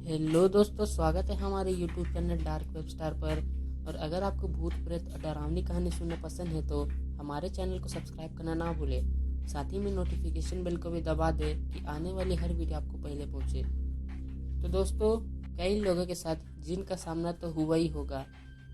Hello दोस्तों, स्वागत है हमारे YouTube channel dark web star पर। और अगर आपको भूत प्रेत और डरावनी कहानी सुनना पसंद है तो हमारे चैनल को सब्सक्राइब करना ना भूलें। साथ ही में नोटिफिकेशन बेल को भी दबा दें कि आने वाली हर वीडियो आपको पहले पहुंचे। तो दोस्तों, कई लोगों के साथ जिन का सामना तो हुआ ही होगा।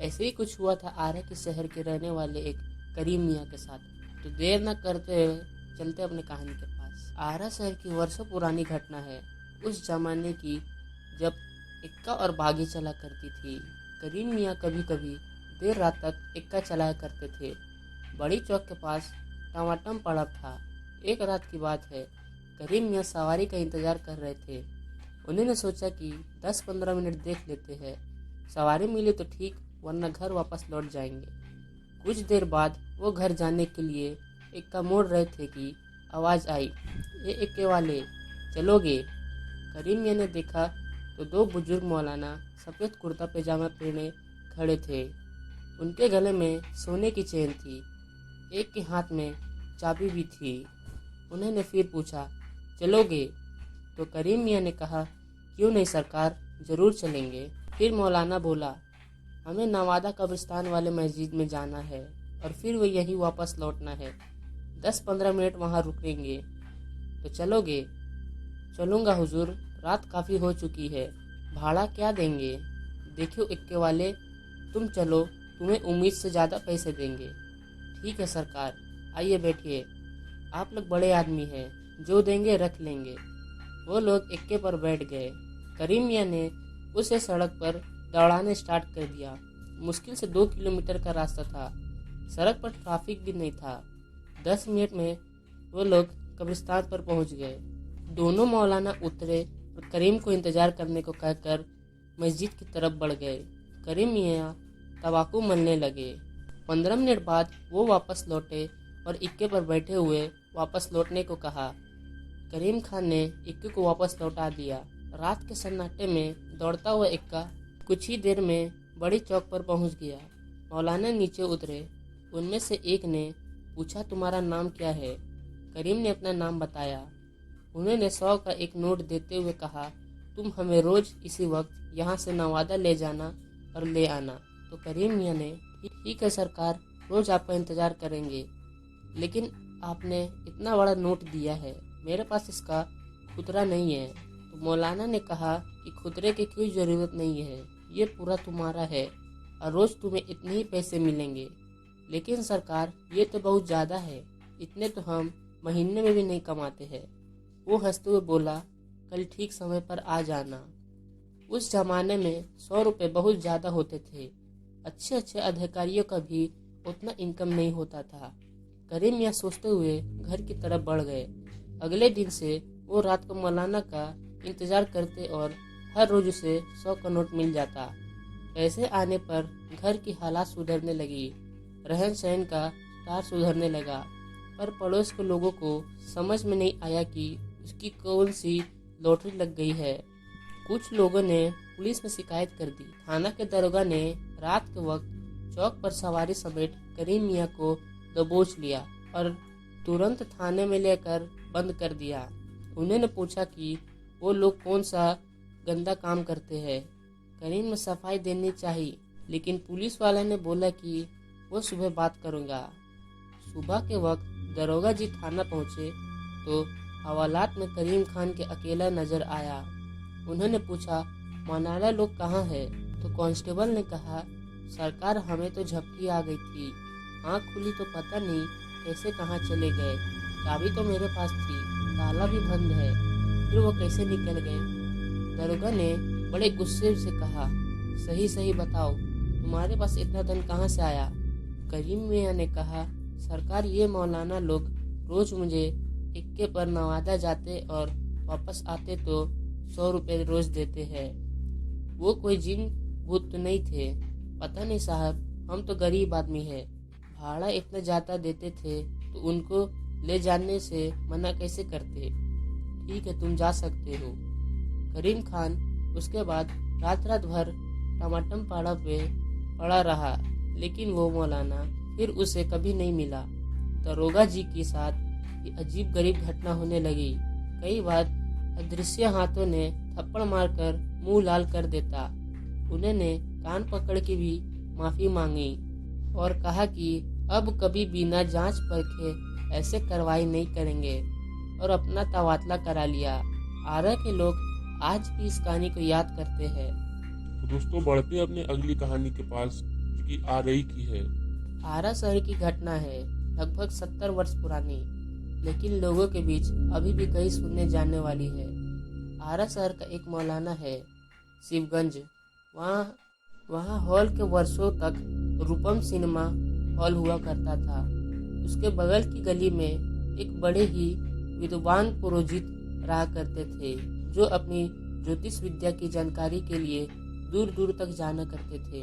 ऐसे ही कुछ हुआ था आरा के शहर के रहने वाले एक करीम मियाँ के साथ। तो देर न करते हुए चलते अपने कहानी के पास। आरा शहर की वर्षों पुरानी घटना है, उस जमाने की जब इक्का और बागी चला करती थी। करीम मियाँ कभी कभी देर रात तक इक्का चलाया करते थे। बड़ी चौक के पास टमाटम पड़ा था। एक रात की बात है, करीम मियाँ सवारी का इंतजार कर रहे थे। उन्होंने सोचा कि 10-15 मिनट देख लेते हैं, सवारी मिली तो ठीक, वरना घर वापस लौट जाएंगे। कुछ देर बाद वो घर जाने के लिए इक्का मोड़ रहे थे कि आवाज़ आई, ये इक्के वाले, चलोगे? करीम मियाँ ने देखा तो दो बुजुर्ग मौलाना सफ़ेद कुर्ता पैजामा पहने खड़े थे। उनके गले में सोने की चेन थी, एक के हाथ में चाबी भी थी। उन्होंने फिर पूछा, चलोगे? तो करीम मियाँ ने कहा, क्यों नहीं सरकार, ज़रूर चलेंगे। फिर मौलाना बोला, हमें नवादा कब्रिस्तान वाले मस्जिद में जाना है और फिर वो यहीं वापस लौटना है। 10-15 मिनट वहाँ रुकेंगे, तो चलोगे? चलूँगा हुजूर, रात काफ़ी हो चुकी है, भाड़ा क्या देंगे? देखो इक्के वाले, तुम चलो, तुम्हें उम्मीद से ज़्यादा पैसे देंगे। ठीक है सरकार, आइए बैठिए, आप लोग बड़े आदमी हैं, जो देंगे रख लेंगे। वो लोग इक्के पर बैठ गए। करीम मियाँ ने उसे सड़क पर दौड़ाने स्टार्ट कर दिया। मुश्किल से 2 किलोमीटर का रास्ता था, सड़क पर ट्रैफिक भी नहीं था। 10 मिनट में वो लोग कब्रिस्तान पर पहुंच गए। दोनों मौलाना उतरे और करीम को इंतजार करने को कहकर मस्जिद की तरफ बढ़ गए। करीम मियाँ तंबाकू मलने लगे। 15 मिनट बाद वो वापस लौटे और इक्के पर बैठे हुए वापस लौटने को कहा। करीम खान ने इक्के को वापस लौटा दिया। रात के सन्नाटे में दौड़ता हुआ इक्का कुछ ही देर में बड़ी चौक पर पहुंच गया। मौलाना नीचे उतरे। उनमें से एक ने पूछा, तुम्हारा नाम क्या है? करीम ने अपना नाम बताया। उन्होंने 100 का एक नोट देते हुए कहा, तुम हमें रोज इसी वक्त यहाँ से नवादा ले जाना और ले आना। तो करीम मियाँ ने, ठीक है सरकार, रोज आपका इंतजार करेंगे, लेकिन आपने इतना बड़ा नोट दिया है, मेरे पास इसका खुदरा नहीं है। तो मौलाना ने कहा कि खुदरे की कोई ज़रूरत नहीं है, ये पूरा तुम्हारा है और रोज़ तुम्हें इतने ही पैसे मिलेंगे। लेकिन सरकार, ये तो बहुत ज़्यादा है, इतने तो हम महीने में भी नहीं कमाते हैं। वो हंसते हुए बोला, कल ठीक समय पर आ जाना। उस जमाने में 100 रुपये बहुत ज़्यादा होते थे। अच्छे अच्छे अधिकारियों का भी उतना इनकम नहीं होता था। करीम मियाँ सोचते हुए घर की तरफ बढ़ गए। अगले दिन से वो रात को मौलाना का इंतजार करते और हर रोज उसे 100 का नोट मिल जाता। पैसे आने पर घर की हालात सुधरने लगी, रहन सहन का तार सुधरने लगा। पर पड़ोस के लोगों को समझ में नहीं आया कि उसकी कौन सी लॉटरी लग गई है। कुछ लोगों ने पुलिस में शिकायत कर दी। थाना के दरोगा ने रात के वक्त चौक पर सवारी समेत करीम मियाँ को दबोच लिया और तुरंत थाने में लेकर बंद कर दिया। उन्होंने पूछा कि वो लोग कौन सा गंदा काम करते हैं। करीम में सफाई देनी चाहिए, लेकिन पुलिस वाले ने बोला कि वो सुबह बात करूँगा। सुबह के वक्त दरोगा जी थाना पहुँचे तो हवालात में करीम खान के अकेला नजर आया। उन्होंने पूछा, मौलाना लोग कहाँ है? तो कांस्टेबल ने कहा, सरकार, हमें तो झपकी आ गई थी, आँख खुली तो पता नहीं कैसे कहाँ चले गए। चाबी तो मेरे पास थी, ताला भी बंद है, फिर वो कैसे निकल गए? दरोगा ने बड़े गुस्से से कहा, सही सही बताओ, तुम्हारे पास इतना धन कहाँ से आया? करीम मियाँ ने कहा, सरकार, ये मौलाना लोग रोज मुझे इक्के पर नवादा जाते और वापस आते तो 100 रुपये रोज देते हैं। वो कोई जिन भूत तो नहीं थे? पता नहीं साहब, हम तो गरीब आदमी है। भाड़ा इतना ज़्यादा देते थे तो उनको ले जाने से मना कैसे करते? ठीक है, तुम जा सकते हो। करीम खान उसके बाद रात रात भर टमाटम पाड़ा पे पड़ा रहा, लेकिन वो मौलाना फिर उसे कभी नहीं मिला। दरोगा जी के साथ अजीब गरीब घटना होने लगी। कई बार अदृश्य हाथों ने थप्पड़ मारकर मुंह लाल कर देता। उन्होंने कान पकड़ के भी माफी मांगी और कहा कि अब कभी बिना जांच परखे ऐसे कार्रवाई नहीं करेंगे और अपना तबादला करा लिया। आरा के लोग आज भी इस कहानी को याद करते हैं। तो दोस्तों बढ़ते हैं अपने अगली कहानी के पास, जो कि आरई की है। आरा शहर की घटना है, लगभग 70 वर्ष पुरानी, लेकिन लोगों के बीच अभी भी कई सुनने जाने वाली है। आरा शहर का एक मौलाना है, शिवगंज। वहाँ हॉल के वर्षों तक रूपम सिनेमा हॉल हुआ करता था। उसके बगल की गली में एक बड़े ही विद्वान पुरोहित रहा करते थे, जो अपनी ज्योतिष विद्या की जानकारी के लिए दूर दूर तक जाना करते थे।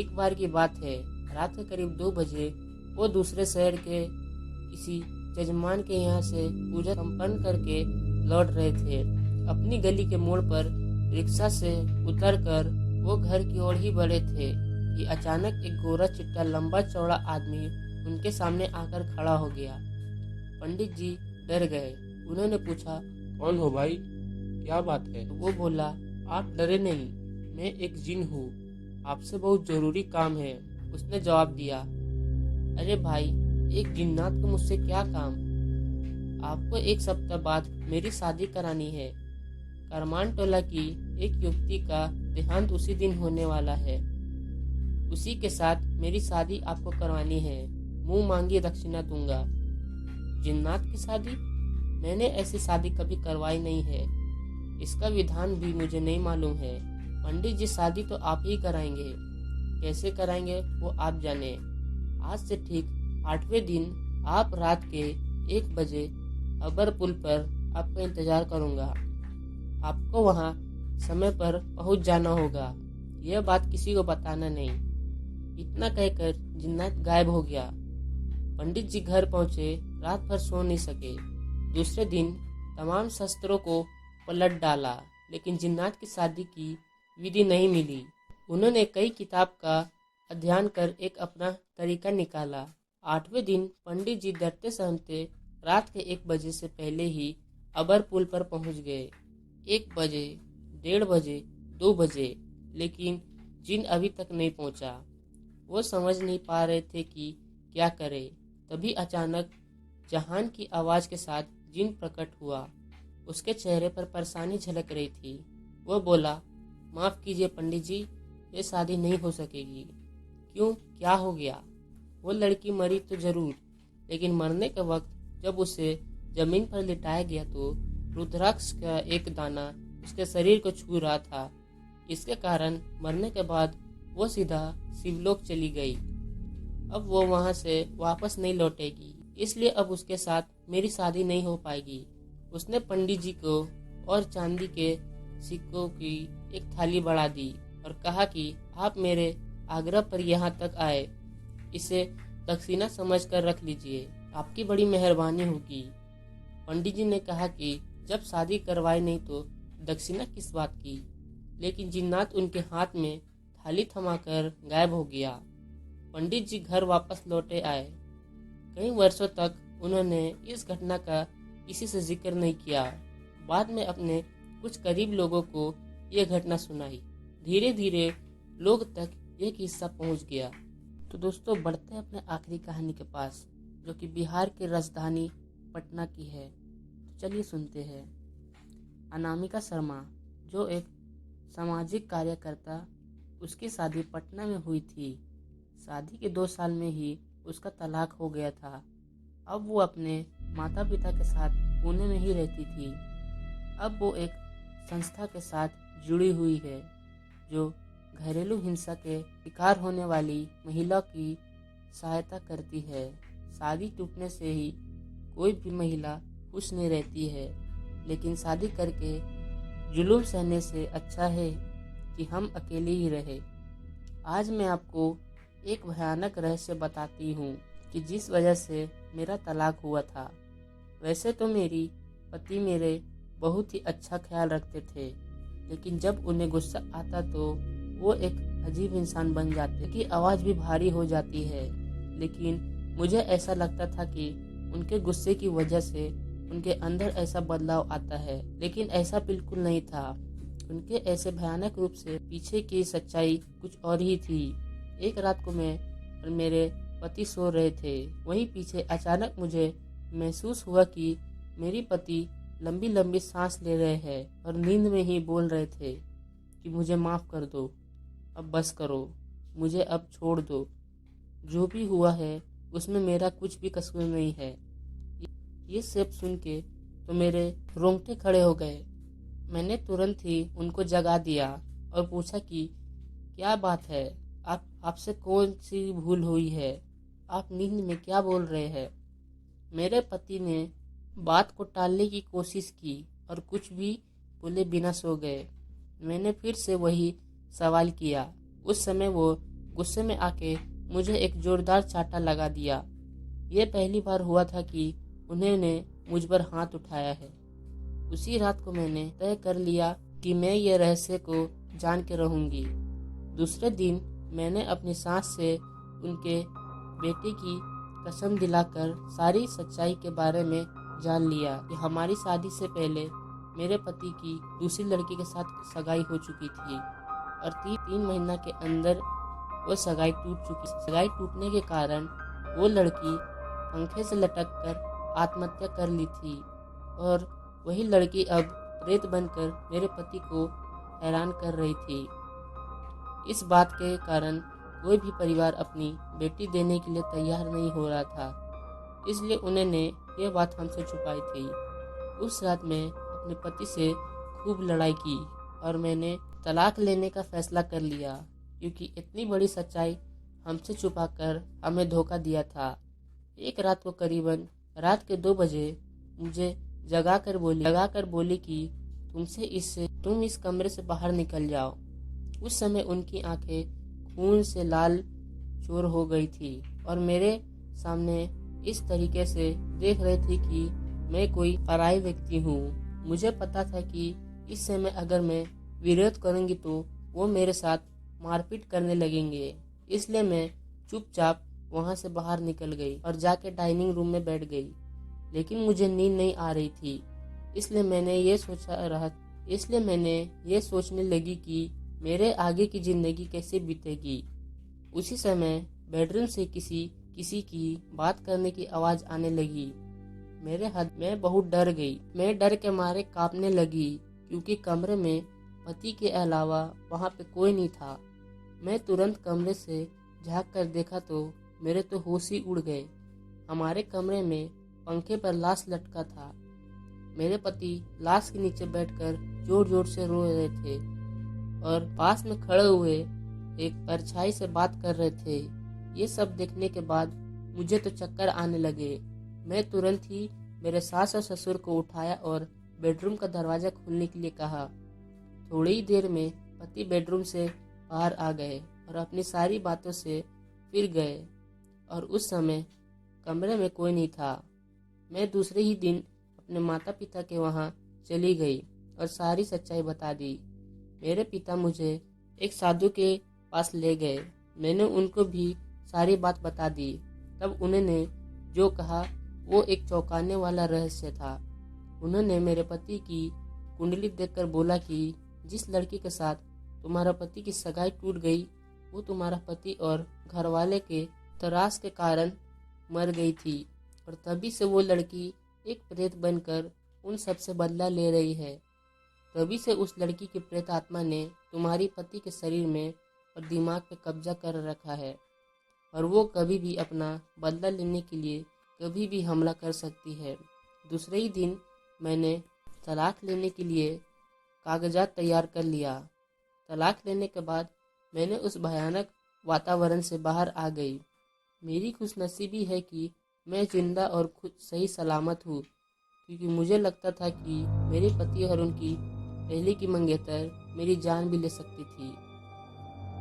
एक बार की बात है, रात के करीब 2 बजे वो दूसरे शहर के किसी जजमान के यहाँ से पूजा संपन्न करके लौट रहे थे। अपनी गली के मोड़ पर रिक्शा से उतरकर वो घर की ओर ही बढ़े थे कि अचानक एक गोरा चिट्टा लंबा चौड़ा आदमी उनके सामने आकर खड़ा हो गया। पंडित जी डर गए। उन्होंने पूछा, कौन हो भाई, क्या बात है? तो वो बोला, आप डरे नहीं, मैं एक जिन हूँ, आपसे बहुत जरूरी काम है। उसने जवाब दिया, अरे भाई, एक जिन्नात को मुझसे क्या काम? आपको 1 सप्ताह बाद मेरी शादी करानी है। करमान टोला की एक युवती का देहांत उसी दिन होने वाला है। उसी के साथ मेरी शादी आपको करवानी है। मुंह मांगी दक्षिणा दूंगा। जिन्नात की शादी? मैंने ऐसी शादी कभी करवाई नहीं है। इसका विधान भी मुझे नहीं मालूम है। पंडित जी, शादी तो आप ही कराएंगे। कैसे कराएंगे वो आप जाने। आज से ठीक 8वें दिन आप रात के 1 बजे अबर पुल पर आपका इंतजार करूंगा। आपको वहां समय पर पहुंच जाना होगा। यह बात किसी को बताना नहीं। इतना कहकर जिन्नात गायब हो गया। पंडित जी घर पहुंचे, रात भर सो नहीं सके। दूसरे दिन तमाम शस्त्रों को पलट डाला, लेकिन जिन्नात की शादी की विधि नहीं मिली। उन्होंने कई किताब का अध्ययन कर एक अपना तरीका निकाला। 8वें दिन पंडित जी डरते सहमते रात के 1 बजे से पहले ही अबर पुल पर पहुंच गए। 1 बजे, 1:30 बजे, 2 बजे, लेकिन जिन अभी तक नहीं पहुंचा। वो समझ नहीं पा रहे थे कि क्या करें। तभी अचानक जहान की आवाज के साथ जिन प्रकट हुआ। उसके चेहरे पर परेशानी झलक रही थी। वो बोला, माफ कीजिए पंडित जी, ये शादी नहीं हो सकेगी। क्यों, क्या हो गया? वो लड़की मरी तो जरूर, लेकिन मरने के वक्त जब उसे जमीन पर लिटाया गया तो रुद्राक्ष का एक दाना उसके शरीर को छू रहा था। इसके कारण मरने के बाद वो सीधा शिवलोक चली गई। अब वो वहां से वापस नहीं लौटेगी, इसलिए अब उसके साथ मेरी शादी नहीं हो पाएगी। उसने पंडित जी को और चांदी के सिक्कों की एक थाली बढ़ा दी और कहा कि आप मेरे आग्रह पर यहाँ तक आए, इसे दक्षिणा समझकर रख लीजिए, आपकी बड़ी मेहरबानी होगी। पंडित जी ने कहा कि जब शादी करवाई नहीं तो दक्षिणा किस बात की। लेकिन जिन्नात उनके हाथ में थाली थमाकर गायब हो गया। पंडित जी घर वापस लौटे आए। कई वर्षों तक उन्होंने इस घटना का किसी से जिक्र नहीं किया। बाद में अपने कुछ करीब लोगों को यह घटना सुनाई। धीरे धीरे लोग तक यह किस्सा पहुंच गया। तो दोस्तों बढ़ते हैं अपने आखिरी कहानी के पास, जो कि बिहार की राजधानी पटना की है। तो चलिए सुनते हैं। अनामिका शर्मा, जो एक सामाजिक कार्यकर्ता, उसकी शादी पटना में हुई थी। शादी के 2 साल में ही उसका तलाक हो गया था। अब वो अपने माता पिता के साथ पुणे में ही रहती थी। अब वो एक संस्था के साथ जुड़ी हुई है जो घरेलू हिंसा के शिकार होने वाली महिला की सहायता करती है। शादी टूटने से ही कोई भी महिला खुश नहीं रहती है, लेकिन शादी करके जुलूम सहने से अच्छा है कि हम अकेले ही रहे। आज मैं आपको एक भयानक रहस्य बताती हूँ कि जिस वजह से मेरा तलाक हुआ था। वैसे तो मेरी पति मेरे बहुत ही अच्छा ख्याल रखते थे, लेकिन जब उन्हें गुस्सा आता तो वो एक अजीब इंसान बन जाते कि आवाज़ भी भारी हो जाती है। लेकिन मुझे ऐसा लगता था कि उनके गुस्से की वजह से उनके अंदर ऐसा बदलाव आता है, लेकिन ऐसा बिल्कुल नहीं था। उनके ऐसे भयानक रूप से पीछे की सच्चाई कुछ और ही थी। एक रात को मैं और मेरे पति सो रहे थे। वहीं पीछे अचानक मुझे महसूस हुआ कि मेरी पति लंबी लंबी सांस ले रहे हैं और नींद में ही बोल रहे थे कि मुझे माफ़ कर दो, अब बस करो, मुझे अब छोड़ दो, जो भी हुआ है उसमें मेरा कुछ भी कसूर नहीं है। ये सब सुन के तो मेरे रोंगटे खड़े हो गए। मैंने तुरंत ही उनको जगा दिया और पूछा कि क्या बात है, आपसे कौन सी भूल हुई है, आप नींद में क्या बोल रहे हैं। मेरे पति ने बात को टालने की कोशिश की और कुछ भी बोले बिना सो गए। मैंने फिर से वही सवाल किया। उस समय वो गुस्से में आके मुझे एक जोरदार चांटा लगा दिया। ये पहली बार हुआ था कि उन्होंने मुझ पर हाथ उठाया है। उसी रात को मैंने तय कर लिया कि मैं ये रहस्य को जान के रहूंगी। दूसरे दिन मैंने अपनी सास से उनके बेटे की कसम दिलाकर सारी सच्चाई के बारे में जान लिया कि हमारी शादी से पहले मेरे पति की दूसरी लड़की के साथ सगाई हो चुकी थी और 3 महीना के अंदर वो सगाई टूट चुकी। सगाई टूटने के कारण वो लड़की पंखे से लटक कर आत्महत्या कर ली थी और वही लड़की अब प्रेत बनकर मेरे पति को हैरान कर रही थी। इस बात के कारण कोई भी परिवार अपनी बेटी देने के लिए तैयार नहीं हो रहा था, इसलिए उन्होंने ये बात हमसे छुपाई थी। उस रात मैं अपने पति से खूब लड़ाई की और मैंने तलाक लेने का फैसला कर लिया, क्योंकि इतनी बड़ी सच्चाई हमसे छुपाकर हमें धोखा दिया था। एक रात को करीबन रात के 2 बजे मुझे जगाकर बोली कि तुम इस कमरे से बाहर निकल जाओ। उस समय उनकी आंखें खून से लाल चोर हो गई थी और मेरे सामने इस तरीके से देख रहे थे कि मैं कोई पराई व्यक्ति हूँ। मुझे पता था कि इस समय अगर मैं विरोध करूंगी तो वो मेरे साथ मारपीट करने लगेंगे, इसलिए मैं चुपचाप वहां से बाहर निकल गई और जाके डाइनिंग रूम में बैठ गई। लेकिन मुझे नींद नहीं आ रही थी, इसलिए मैंने ये सोचने लगी कि मेरे आगे की जिंदगी कैसे बीतेगी। उसी समय बेडरूम से किसी की बात करने की आवाज आने लगी। मैं बहुत डर गई। मैं डर के मारे कांपने लगी, क्योंकि कमरे में पति के अलावा वहां पे कोई नहीं था। मैं तुरंत कमरे से झांक कर देखा तो मेरे तो होश ही उड़ गए। हमारे कमरे में पंखे पर लाश लटका था। मेरे पति लाश के नीचे बैठकर जोर जोर से रो रहे थे और पास में खड़े हुए एक परछाई से बात कर रहे थे। ये सब देखने के बाद मुझे तो चक्कर आने लगे। मैं तुरंत ही मेरे सास और ससुर को उठाया और बेडरूम का दरवाजा खोलने के लिए कहा। थोड़ी ही देर में पति बेडरूम से बाहर आ गए और अपनी सारी बातों से फिर गए और उस समय कमरे में कोई नहीं था। मैं दूसरे ही दिन अपने माता पिता के वहाँ चली गई और सारी सच्चाई बता दी। मेरे पिता मुझे एक साधु के पास ले गए। मैंने उनको भी सारी बात बता दी। तब उन्होंने जो कहा वो एक चौंकाने वाला रहस्य था। उन्होंने मेरे पति की कुंडली देखकर बोला कि जिस लड़की के साथ तुम्हारा पति की सगाई टूट गई वो तुम्हारा पति और घरवाले के तरास के कारण मर गई थी और तभी से वो लड़की एक प्रेत बनकर उन सब से बदला ले रही है। तभी से उस लड़की की प्रेत आत्मा ने तुम्हारी पति के शरीर में और दिमाग पे कब्जा कर रखा है और वो कभी भी अपना बदला लेने के लिए कभी भी हमला कर सकती है। दूसरे ही दिन मैंने तलाक लेने के लिए कागजात तैयार कर लिया। तलाक लेने के बाद मैंने उस भयानक वातावरण से बाहर आ गई। मेरी खुशनसीबी है कि मैं जिंदा और खुद सही सलामत हूँ, क्योंकि मुझे लगता था कि मेरे पति और उनकी पहले की मंगेतर मेरी जान भी ले सकती थी।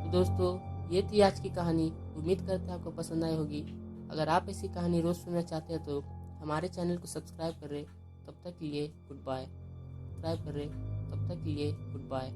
तो दोस्तों, ये थी आज की कहानी। उम्मीद करते हैं आपको पसंद आई होगी। अगर आप ऐसी कहानी रोज़ सुनना चाहते हैं तो हमारे चैनल को सब्सक्राइब करें। तब तक के लिए गुड बाय।